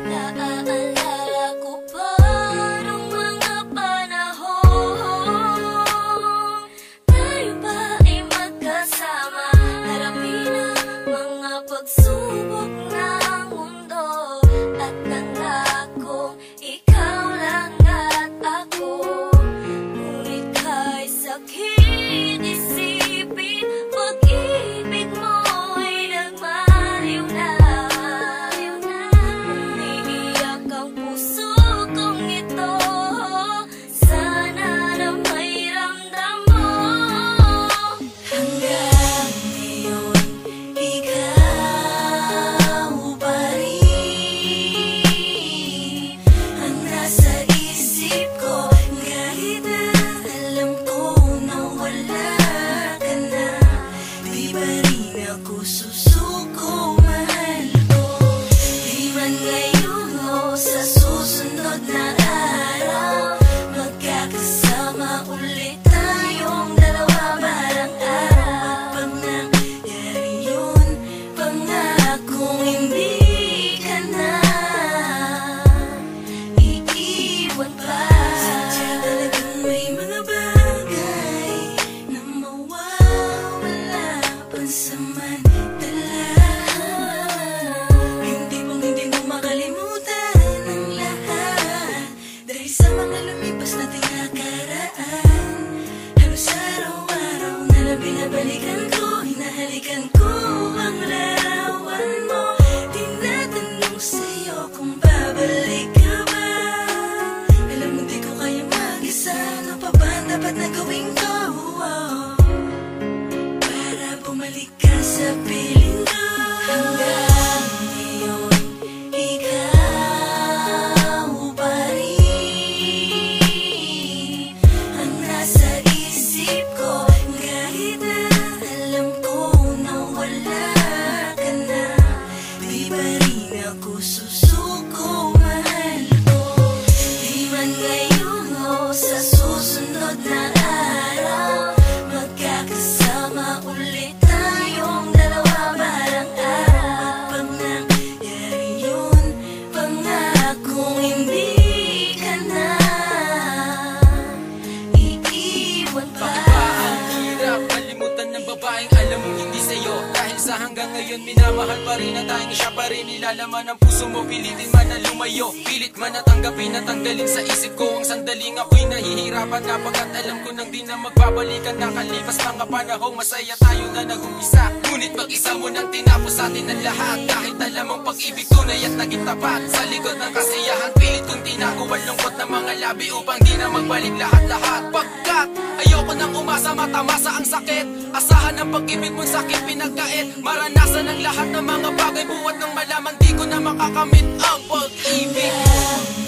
Naaalala ko pa nung mga panahon tayo pa ay magkasama, harapin ang mga pagsubok ng mundo. At nangakong ikaw lang at ako, ngunit kay sakit isipin, pag-ibig mo'y nagmaliw na. Umiiyak ang puso kong ito, sana na may ramdam mo. Hanggang ngayon, ikaw pa rin ang nasa isip ko, kahit na alam ko na wala ka na. Di ba rin ako susuko, mahal ko? Di man ngayon o sa susunod na araw, magkakasama ulit tayong dalawa balang araw. Pag nangyari yun, pangakong hindi ka na iiwan pa. Sadya talagang may mga bagay na mawawala pansamantala. Hindi mo makalimutan ang lahat, dahil sa mga lumipas nating nakaraan. Halos araw-araw na lang binabalikan ko, hinahalikan ko ang larawan mo. Tinatanong sa'yo kung babalik ka ba. Alam mo di ko kaya mag-isa, ano pa ba ang dapat na gawin ko para bumalik ka sa piling ko? Hanggang ngayon, ikaw pa rin ang nasa isip ko, kahit na alam ko na wala ka na. Di ba rin ako susuko, mahal ko? Di man ngayon o sa susunod na araw, magkakasama ulit tayong dalawa balang araw. Pag nangyari yun, pangakong hindi ka na iiwan pa. Ang hirap kalimutan ng babaeng alam mong hindi sa'yo, dahil sa hanggang ngayon minamahal pa rin ang tanging siya pa rin. Nilalaman ang puso mo, pilitin man na lumayo, pilit man na tanggapin na tanggalin sa isip ko ang sandaling ako'y nahihirapan na, pagkat alam ko nang di na magbabalikan. Nakalipas mga panahong masaya tayo na nag-umpisa, ngunit mag-isa mo nang tinapos sa atin ang lahat. Kahit alam ang pag-ibig tunay at naging tapat, sa likod ng kasiyahan pilit kong tinago ang lungkot ng mga labi upang di na magbalik lahat-lahat. Pagkat ayoko nang umasa, matamasa ang sakit, asahan ang pag-ibig mong sakit pinagkait, maranasan ang lahat ng mga bagay buhat ng malaman di ko na makakamit ang pag-ibig mo.